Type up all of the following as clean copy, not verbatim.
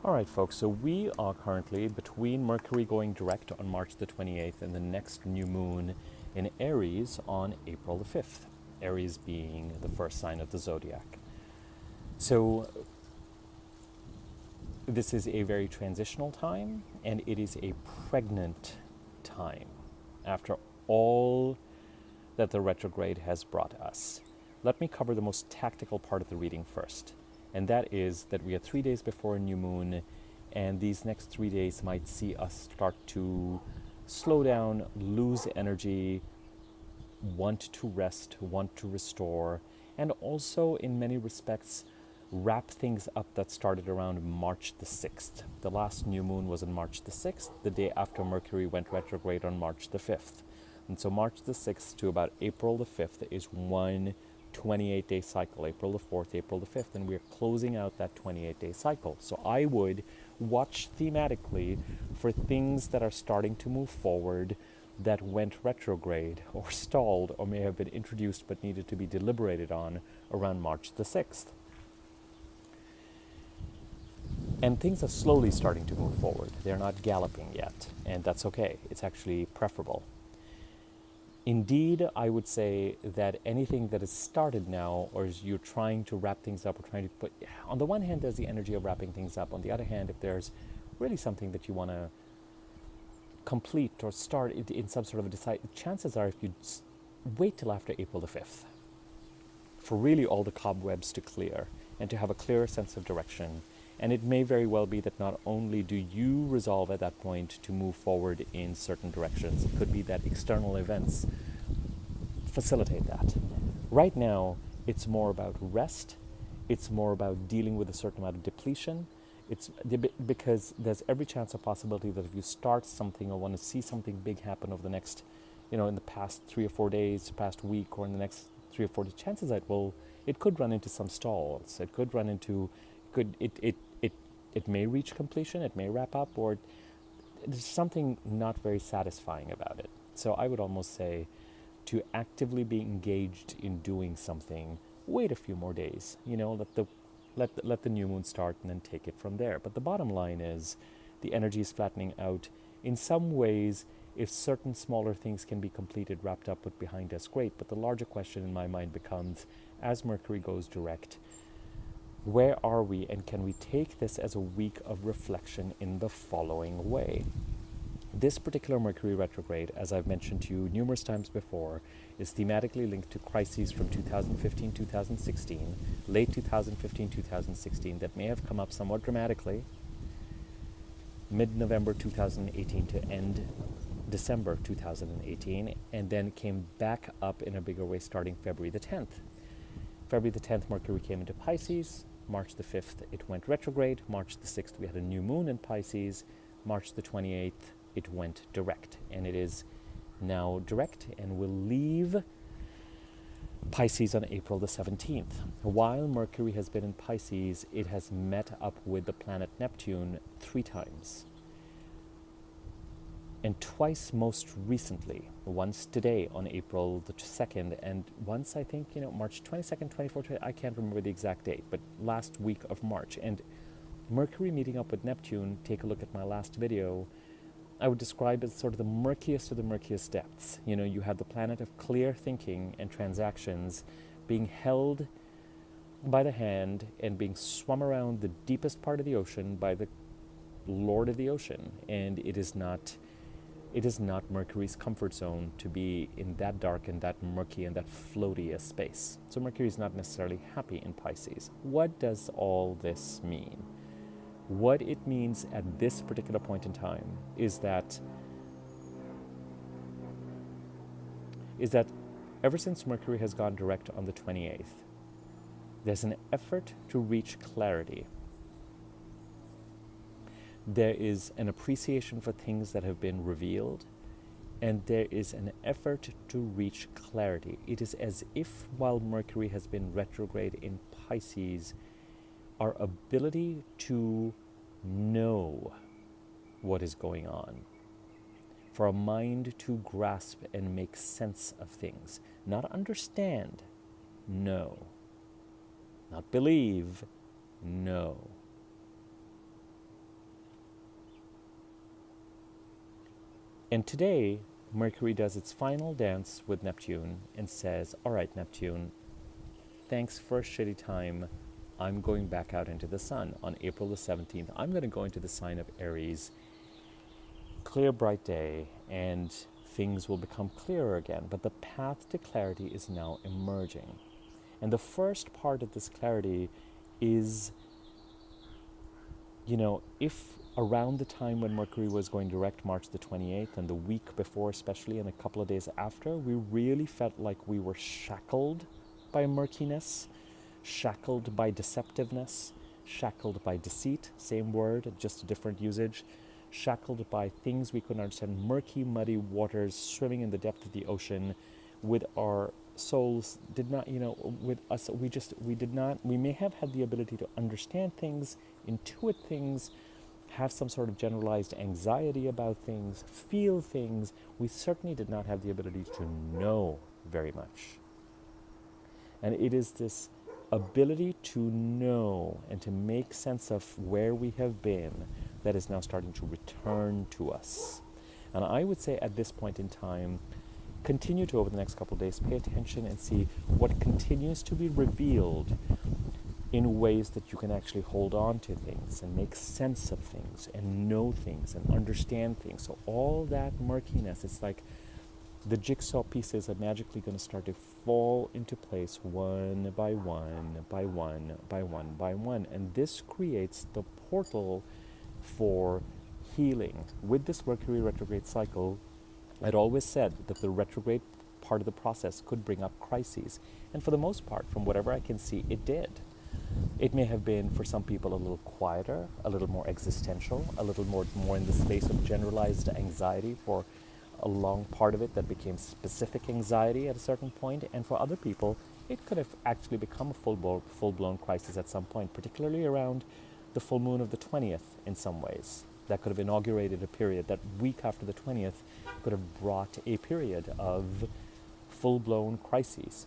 All right, folks, so we are currently between Mercury going direct on March the 28th and the next new moon in Aries on April the 5th, Aries being the first sign of the zodiac. So this is a very transitional time, and it is a pregnant time after all that the retrograde has brought us. Let me cover the most tactical part of the reading first, and that is that we are 3 days before a new moon, and these next 3 days might see us start to slow down, lose energy, want to rest, want to restore, and also in many respects wrap things up that started around March the 6th. The last new moon was on March the 6th, the day after Mercury went retrograde on March the 5th. And so March the 6th to about April the 5th is one 28-day cycle, April the 4th, April the 5th, and we're closing out that 28-day cycle. So I would watch thematically for things that are starting to move forward that went retrograde or stalled or may have been introduced but needed to be deliberated on around March the 6th. And things are slowly starting to move forward. They're not galloping yet, and that's okay. It's actually preferable. Indeed, I would say that anything that is started now, or is you're trying to wrap things up, or trying to put, on the one hand, there's the energy of wrapping things up. On the other hand, if there's really something that you want to complete or start in some sort of a decide, chances are if you wait till after April the 5th for really all the cobwebs to clear and to have a clearer sense of direction. And it may very well be that not only do you resolve at that point to move forward in certain directions, it could be that external events facilitate that. Right now, it's more about rest. It's more about dealing with a certain amount of depletion. It's because there's every chance or possibility that if you start something or want to see something big happen over the next, in the past 3 or 4 days, past week, or in the next 3 or 4 days, chances are it could run into some stalls. It could run into, it may reach completion, it may wrap up, or there's something not very satisfying about it. So I would almost say to actively be engaged in doing something, wait a few more days, let the new moon start and then take it from there. But the bottom line is the energy is flattening out. In some ways, if certain smaller things can be completed, wrapped up, put behind us, great. But the larger question in my mind becomes, as Mercury goes direct, where are we, and can we take this as a week of reflection in the following way? This particular Mercury retrograde, as I've mentioned to you numerous times before, is thematically linked to crises from 2015-2016, late 2015-2016, that may have come up somewhat dramatically, mid-November 2018 to end December 2018, and then came back up in a bigger way starting February the 10th. February the 10th, Mercury came into Pisces. March the 5th, it went retrograde. March the 6th, we had a new moon in Pisces. March the 28th, it went direct. And it is now direct and will leave Pisces on April the 17th. While Mercury has been in Pisces, it has met up with the planet Neptune 3 times. And twice most recently, once today on April the 2nd, and once I think, March 22nd, 24th, I can't remember the exact date, but last week of March. And Mercury meeting up with Neptune, take a look at my last video, I would describe as sort of the murkiest of the murkiest depths. You have the planet of clear thinking and transactions being held by the hand and being swum around the deepest part of the ocean by the Lord of the ocean. And it is not Mercury's comfort zone to be in that dark and that murky and that floaty a space. So Mercury is not necessarily happy in Pisces. What does all this mean? What it means at this particular point in time is that ever since Mercury has gone direct on the 28th, there's an effort to reach clarity. There is an appreciation for things that have been revealed, and there is an effort to reach clarity. It is as if while Mercury has been retrograde in Pisces, our ability to know what is going on, for a mind to grasp and make sense of things, not understand, know, not believe, know. And today, Mercury does its final dance with Neptune and says, all right, Neptune, thanks for a shitty time. I'm going back out into the sun on April the 17th. I'm going to go into the sign of Aries, clear, bright day, and things will become clearer again. But the path to clarity is now emerging. And the first part of this clarity is, if around the time when Mercury was going direct, March the 28th, and the week before especially, and a couple of days after, we really felt like we were shackled by murkiness, shackled by deceptiveness, shackled by deceit, same word, just a different usage, shackled by things we couldn't understand, murky, muddy waters swimming in the depth of the ocean with our souls did not, with us, we may have had the ability to understand things, intuit things, have some sort of generalized anxiety about things, feel things. We certainly did not have the ability to know very much. And it is this ability to know and to make sense of where we have been that is now starting to return to us. And I would say at this point in time, continue to, over the next couple of days, pay attention and see what continues to be revealed in ways that you can actually hold on to things and make sense of things and know things and understand things. So all that murkiness, it's like the jigsaw pieces are magically going to start to fall into place one by one, by one, by one, by one. And this creates the portal for healing. With this Mercury retrograde cycle, I'd always said that the retrograde part of the process could bring up crises. And for the most part, from whatever I can see, it did. It may have been, for some people, a little quieter, a little more existential, a little more in the space of generalized anxiety for a long part of it that became specific anxiety at a certain point. And for other people, it could have actually become a full-blown crisis at some point, particularly around the full moon of the 20th in some ways. That could have inaugurated a period. That week after the 20th could have brought a period of full-blown crises,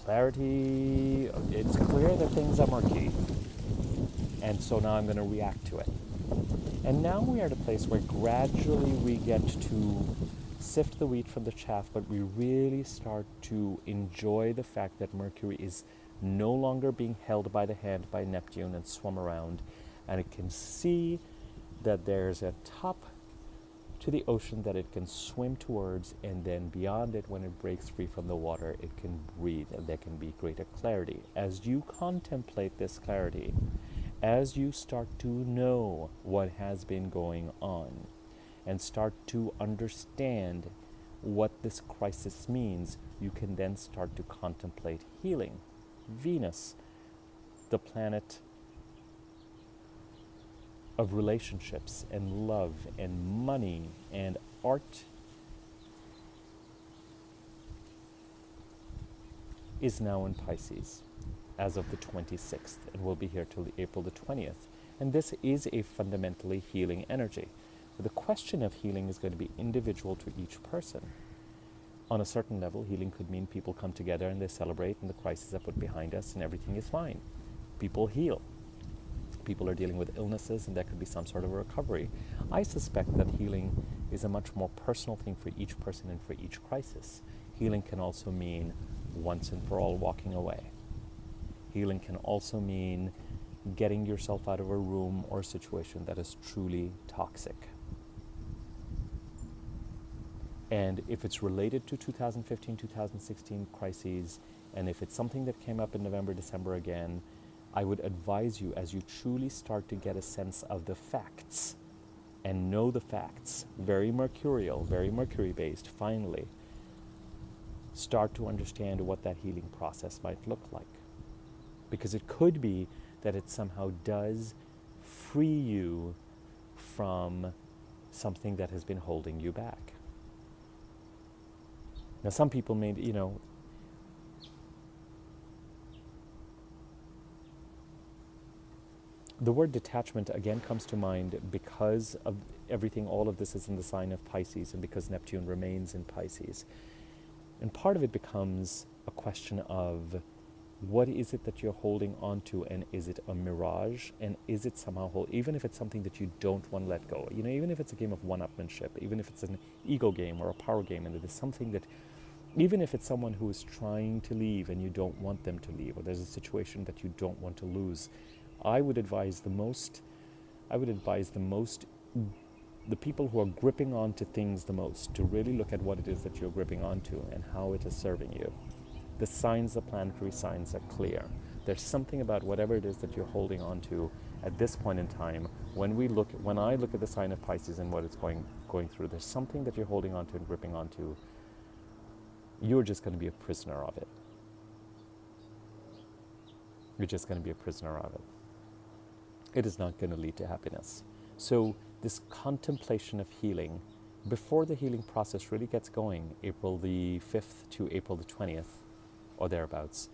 Clarity, it's clear that things are murky. And so now I'm going to react to it. And now we are at a place where gradually we get to sift the wheat from the chaff, but we really start to enjoy the fact that Mercury is no longer being held by the hand by Neptune and swum around. And it can see that there's a top to the ocean that it can swim towards, and then beyond it, when it breaks free from the water, it can breathe, and there can be greater clarity. As you contemplate this clarity, as you start to know what has been going on, and start to understand what this crisis means, you can then start to contemplate healing. Venus, the planet of relationships and love and money and art, is now in Pisces as of the 26th and will be here till April the 20th. And this is a fundamentally healing energy. But the question of healing is going to be individual to each person. On a certain level, healing could mean people come together and they celebrate and the crises are put behind us and everything is fine. People heal. People are dealing with illnesses and there could be some sort of a recovery. I suspect that healing is a much more personal thing for each person and for each crisis. Healing can also mean once and for all walking away. Healing can also mean getting yourself out of a room or a situation that is truly toxic. And if it's related to 2015, 2016 crises, and if it's something that came up in November, December again, I would advise you, as you truly start to get a sense of the facts and know the facts, very mercurial, very Mercury-based, finally, start to understand what that healing process might look like. Because it could be that it somehow does free you from something that has been holding you back. Now, some people may, the word detachment again comes to mind because of everything, all of this is in the sign of Pisces and because Neptune remains in Pisces. And part of it becomes a question of What is it that you're holding on to, and is it a mirage, and is it somehow even if it's something that you don't want to let go, even if it's a game of one-upmanship, even if it's an ego game or a power game, and it is something that, even if it's someone who is trying to leave and you don't want them to leave, or there's a situation that you don't want to lose, I would advise the most, the people who are gripping onto things the most, to really look at what it is that you're gripping onto and how it is serving you. The signs, the planetary signs are clear. There's something about whatever it is that you're holding on to at this point in time. When I look at the sign of Pisces and what it's going through, there's something that you're holding on to and gripping onto. You're just going to be a prisoner of it. You're just going to be a prisoner of it. It is not going to lead to happiness. So this contemplation of healing, before the healing process really gets going, April the 5th to April the 20th, or thereabouts,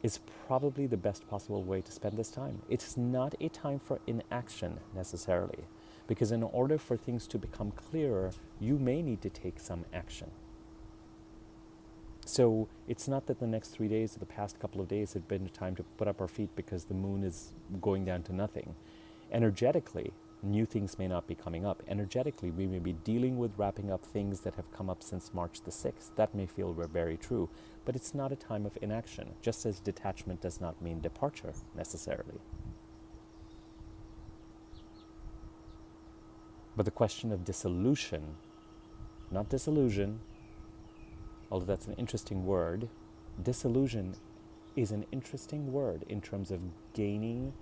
is probably the best possible way to spend this time. It's not a time for inaction necessarily, because in order for things to become clearer, you may need to take some action. So it's not that the next 3 days or the past couple of days have been a time to put up our feet because the moon is going down to nothing. Energetically, new things may not be coming up. Energetically, we may be dealing with wrapping up things that have come up since March the 6th. That may feel very true, but it's not a time of inaction, just as detachment does not mean departure necessarily. But the question of dissolution, not disillusion, although that's an interesting word, disillusion is an interesting word in terms of gaining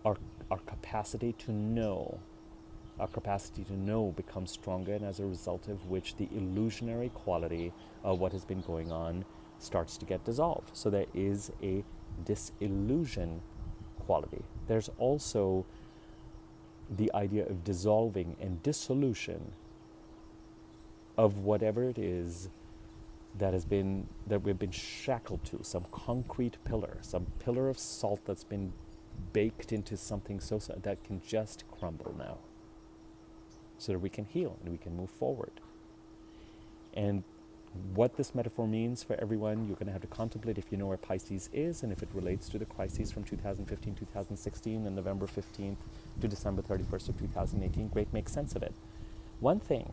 our capacity to know. Our capacity to know becomes stronger, and as a result of which the illusionary quality of what has been going on starts to get dissolved. So there is a disillusion quality. There's also the idea of dissolving and dissolution of whatever it is that we've been shackled to, some concrete pillar, some pillar of salt that's been baked into something so that can just crumble now, so that we can heal and we can move forward. And what this metaphor means for everyone, you're going to have to contemplate if you know where Pisces is and if it relates to the crises from 2015, 2016, and November 15th to December 31st of 2018. Great, make sense of it. One thing,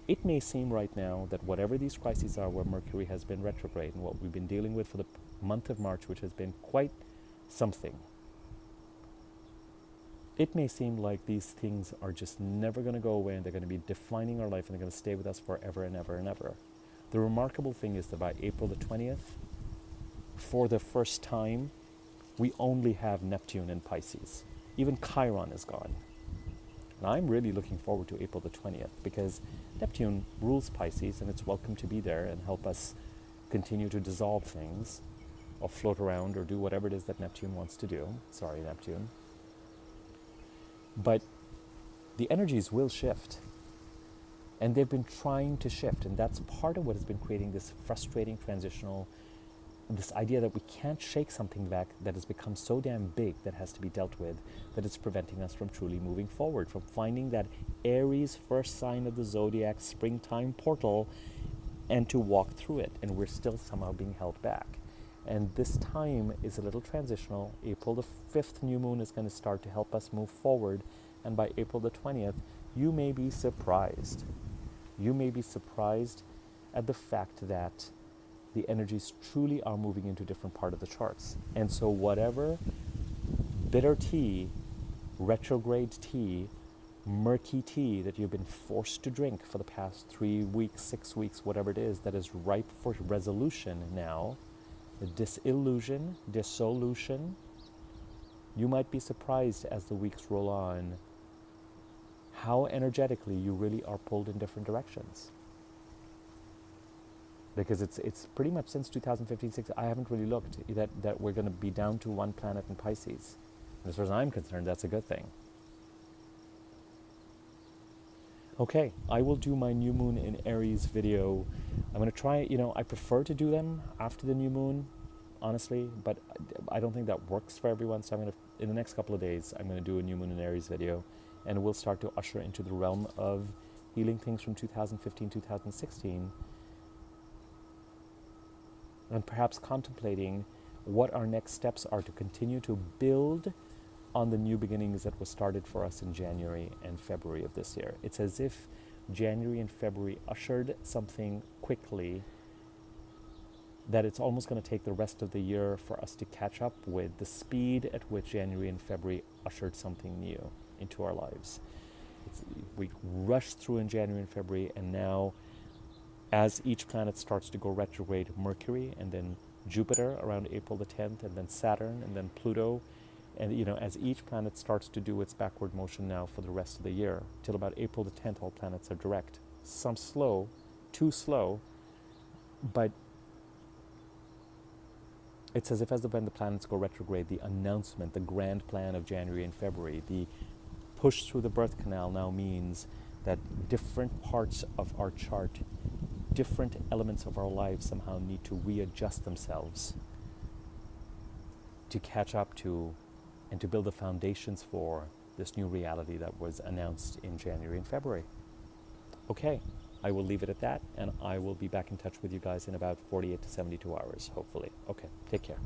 it may seem right now that whatever these crises are, where Mercury has been retrograde and what we've been dealing with for the month of March, which has been quite something, it may seem like these things are just never going to go away and they're going to be defining our life and they're going to stay with us forever and ever and ever. The remarkable thing is that by April the 20th, for the first time, we only have Neptune in Pisces. Even Chiron is gone. And I'm really looking forward to April the 20th because Neptune rules Pisces and it's welcome to be there and help us continue to dissolve things or float around or do whatever it is that Neptune wants to do. Sorry, Neptune. But the energies will shift. And they've been trying to shift. And that's part of what has been creating this frustrating transitional, this idea that we can't shake something back that has become so damn big that has to be dealt with, that it's preventing us from truly moving forward, from finding that Aries first sign of the zodiac springtime portal and to walk through it. And we're still somehow being held back. And this time is a little transitional. April the 5th new moon is going to start to help us move forward. And by April the 20th, you may be surprised. You may be surprised at the fact that the energies truly are moving into a different part of the charts. And so whatever bitter tea, retrograde tea, murky tea that you've been forced to drink for the past 3 weeks, 6 weeks, whatever it is, that is ripe for resolution now, the disillusion, dissolution, you might be surprised as the weeks roll on how energetically you really are pulled in different directions. Because it's pretty much since 2015-16, I haven't really looked that we're going to be down to one planet in Pisces. And as far as I'm concerned, that's a good thing. Okay, I will do my new moon in Aries video. I'm going to try, I prefer to do them after the new moon, honestly, but I don't think that works for everyone. So in the next couple of days, I'm going to do a new moon in Aries video, and we'll start to usher into the realm of healing things from 2015, 2016, and perhaps contemplating what our next steps are to continue to build on the new beginnings that was started for us in January and February of this year. It's as if January and February ushered something quickly that it's almost going to take the rest of the year for us to catch up with the speed at which January and February ushered something new into our lives. We rushed through in January and February, and now as each planet starts to go retrograde, Mercury and then Jupiter around April the 10th, and then Saturn and then Pluto, and as each planet starts to do its backward motion now for the rest of the year, till about April the 10th, all planets are direct. Some slow, too slow, but it's as if when the planets go retrograde, the announcement, the grand plan of January and February, the push through the birth canal now means that different parts of our chart, different elements of our lives somehow need to readjust themselves to catch up to and to build the foundations for this new reality that was announced in January and February. Okay, I will leave it at that, and I will be back in touch with you guys in about 48 to 72 hours, hopefully. Okay, take care.